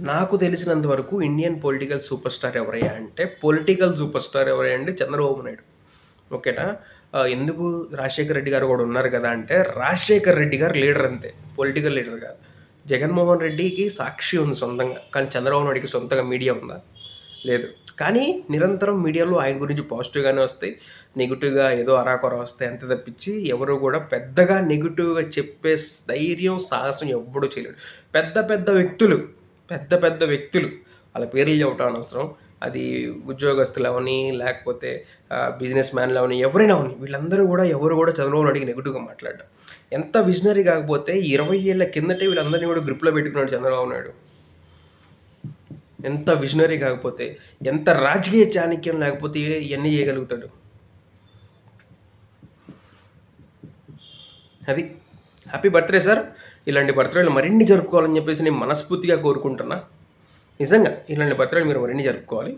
నాకు తెలిసినంత వరకు ఇండియన్ పొలిటికల్ సూపర్ స్టార్ ఎవరయ్యా అంటే చంద్రబాబు నాయుడు. ఓకేనా? ఎందుకు రాజశేఖర్ రెడ్డి గారు కూడా ఉన్నారు కదా అంటే, రాజశేఖర్ రెడ్డి గారు లీడర్ అంతే, పొలిటికల్ లీడర్ కాదు. జగన్మోహన్ రెడ్డికి సాక్షి ఉంది సొంతంగా, కానీ చంద్రబాబు నాయుడికి సొంతంగా మీడియా ఉందా? లేదు. కానీ నిరంతరం మీడియాలో ఆయన గురించి పాజిటివ్గానే వస్తాయి, నెగిటివ్గా ఏదో అరాకొర వస్తాయి అంతే తప్పించి ఎవరు కూడా పెద్దగా నెగిటివ్గా చెప్పే ధైర్యం, సాహసం ఎవ్వడూ చేయలేడు. పెద్ద పెద్ద వ్యక్తులు వాళ్ళ పేర్లు చెప్పడం అనవసరం, అది ఉద్యోగస్తులు అవని లేకపోతే బిజినెస్ మ్యాన్లు అవని ఎవరైనా అవని, వీళ్ళందరూ కూడా ఎవరు కూడా చంద్రబాబు నాయుడికి నెగిటివ్గా మాట్లాడడం. ఎంత విజనరీ కాకపోతే 20 ఏళ్ళ కిందటే వీళ్ళందరినీ కూడా గ్రిప్లో పెట్టుకున్నాడు చంద్రబాబు నాయుడు. ఎంత విజనరీ కాకపోతే, ఎంత రాజకీయ చాణక్యం లేకపోతే ఇవన్నీ చేయగలుగుతాడు. అది హ్యాపీ బర్త్డే సార్. ఇలాంటి బర్త్డేలు మరిన్ని జరుపుకోవాలని చెప్పేసి నేను మనస్ఫూర్తిగా కోరుకుంటున్నా. నిజంగా ఇలాంటి బర్త్డేలు మీరు మరిన్ని జరుపుకోవాలి.